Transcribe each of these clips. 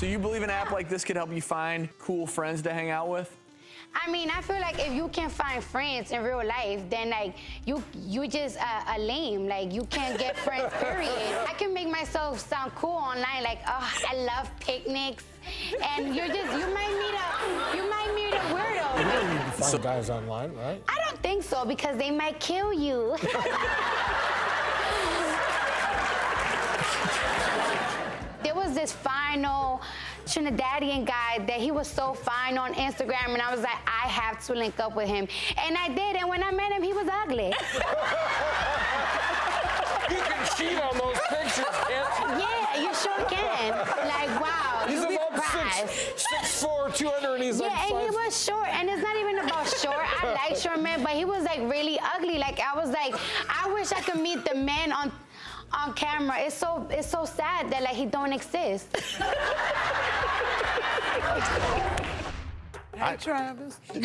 So you believe an app like this could help you find cool friends to hang out with? I mean, I feel like if you can't find friends in real life, then like you just a lame. Like you can't get friends, period. I can make myself sound cool online, like, oh, I love picnics, and you might meet a weirdo. You don't need to find guys online, right? I don't think so, because they might kill you. There was this final Trinidadian guy that he was so fine on Instagram, and I was like, I have to link up with him. And I did, and when I met him, he was ugly. You can cheat on those pictures, can't you? Yeah, you sure can. Like, wow, He's you'd be about surprised. 6'4", 200, and he's like Yeah, and he was short, and it's not even about short. I like short men, but he was like really ugly. Like, I was like, I wish I could meet the man on camera. It's so sad that like he don't exist. Hi, Travis. I'm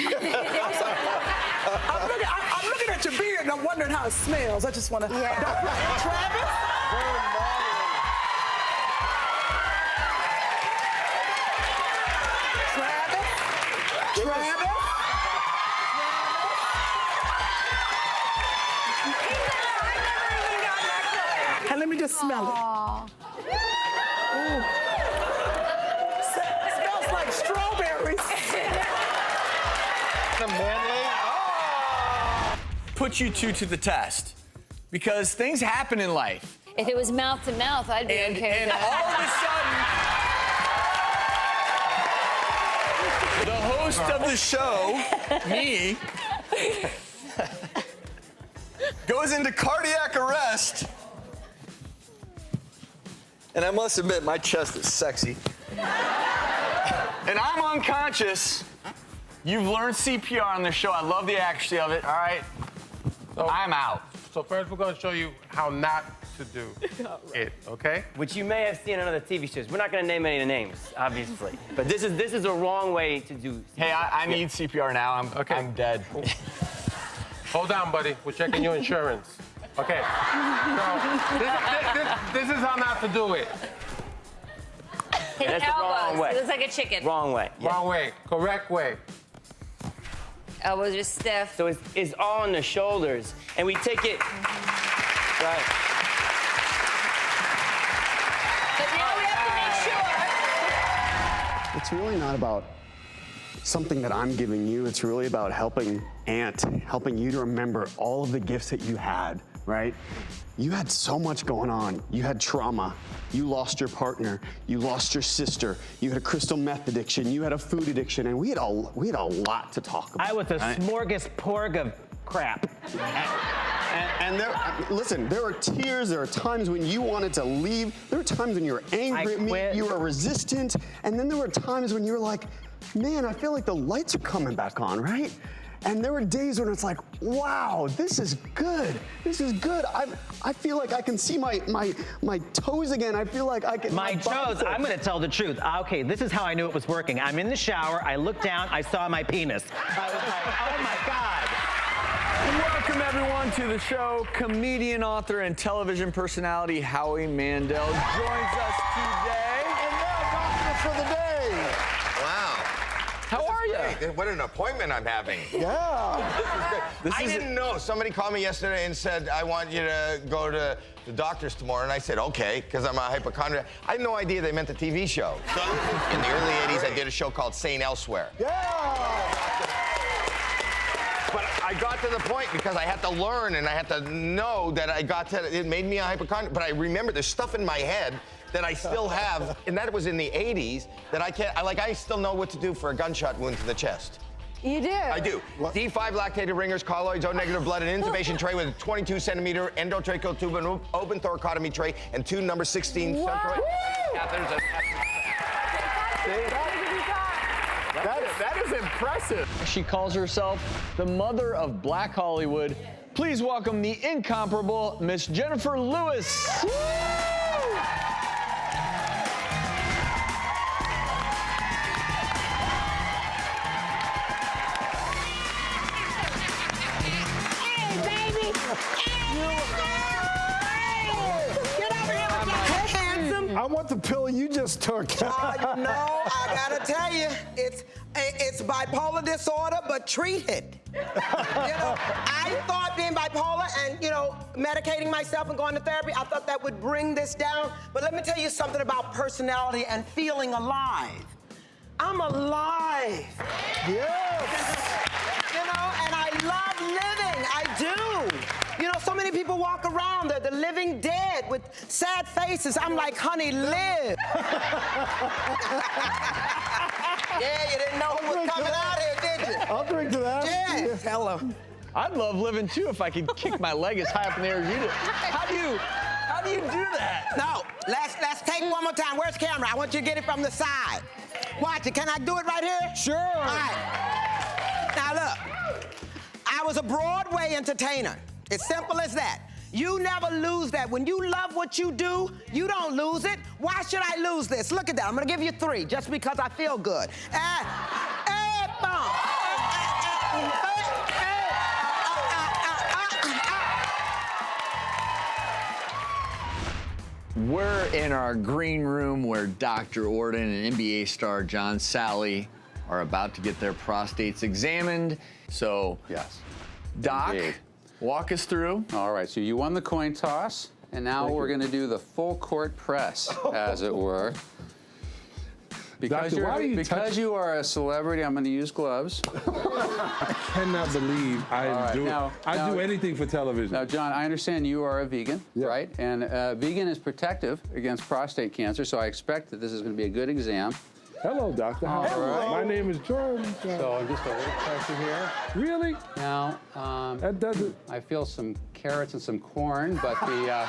looking at your beard and I'm wondering how it smells. I just want to. Yeah. Travis? Travis? And let me just smell it. Ooh. Smells like strawberries. Put you two to the test, because things happen in life. If it was mouth to mouth, I'd be okay And with all that. of a sudden, the host of the show, me, goes into cardiac arrest. And I must admit, my chest is sexy. And I'm unconscious. You've learned CPR on this show. I love the accuracy of it, all right? So, I'm out. So first, we're going to show you how not to do it, okay? Which you may have seen on other TV shows. We're not going to name any names, obviously. But this is a wrong way to do. Hey, I need CPR now. I'm dead. Hold on, buddy. We're checking your insurance. Okay. So this is how not to do it. His That's the wrong elbows. way. He looks like a chicken. Wrong way. Yeah. Wrong way. Correct way. Elbows are stiff. So it's all on the shoulders, and we take it. Right. But now we have to make sure. It's really not about something that I'm giving you. It's really about helping you to remember all of the gifts that you had, right? You had so much going on. You had trauma. You lost your partner. You lost your sister. You had a crystal meth addiction. You had a food addiction, and we had a lot to talk about. I was a smorgasbord of crap. And listen, there are tears, there are times when you wanted to leave, there were times when you were angry at me, you were resistant, and then there were times when you were like, man, I feel like the lights are coming back on, right? And there were days when it's like, wow, this is good. This is good. I feel like I can see my toes again. I feel like I can. My toes, I'm gonna tell the truth. Okay, this is how I knew it was working. I'm in the shower, I looked down, I saw my penis. I was like, oh my God. Welcome everyone to the show. Comedian, author, and television personality Howie Mandel joins us today. And now, doctor for the day. Wow. How are you? What an appointment I'm having. Yeah. This is good. I didn't know. Somebody called me yesterday and said, I want you to go to the doctor's tomorrow. And I said, okay, because I'm a hypochondriac. I had no idea they meant the TV show. So in the early 80s, I did a show called Sane Elsewhere. Yeah. But I got to the point because I had to learn and I had to know that it made me a hypochondriac. But I remember there's stuff in my head that I still have, and that was in the 80s, that I still know what to do for a gunshot wound to the chest. You do? I do. What? D5 lactated ringers, colloids, O-negative blood, an intubation tray with a 22-centimeter endotracheal tube, an open thoracotomy tray, and 2 number 16 central catheters. That is impressive. She calls herself the mother of Black Hollywood. Please welcome the incomparable Miss Jennifer Lewis. Woo! want the pill you just took. You know, I gotta tell you, it's bipolar disorder, but treated. You know, I thought being bipolar and, you know, medicating myself and going to therapy, I thought that would bring this down. But let me tell you something about personality and feeling alive. I'm alive. Yes. You know, and I love living. I do. You know, so many people walk around, they're the living dead with sad faces. I'm like, honey, live. Yeah, you didn't know who was coming out here, did you? I'll drink to that. Yes. Hello. I'd love living too if I could kick my leg as high up in the air as you do. How do you do that? No, let's take one more time. Where's the camera? I want you to get it from the side. Watch it. Can I do it right here? Sure. All right. Now look, I was a Broadway entertainer. As simple as that. You never lose that. When you love what you do, you don't lose it. Why should I lose this? Look at that. I'm gonna give you 3 just because I feel good. We're in our green room where Dr. Ordon and NBA star John Sally are about to get their prostates examined. So, yes, Doc, indeed. walk us through. All right, so you won the coin toss, and now we're going to do the full court press, as it were. Because, Doctor, you are a celebrity, I'm going to use gloves. I cannot believe I do anything for television. Now, John, I understand you are a vegan, right? And vegan is protective against prostate cancer, so I expect that this is going to be a good exam. Hello, doctor. How are you? My name is Jordan. So just a little pressure here. Really? Now, that doesn't. I feel some carrots and some corn, but the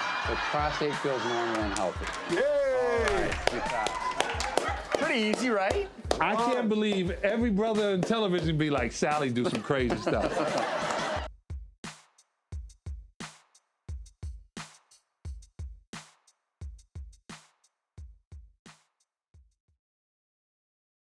prostate feels normal and healthy. Yay! All right, you pass. Pretty easy, right? I can't believe every brother on television be like, Sally do some crazy stuff.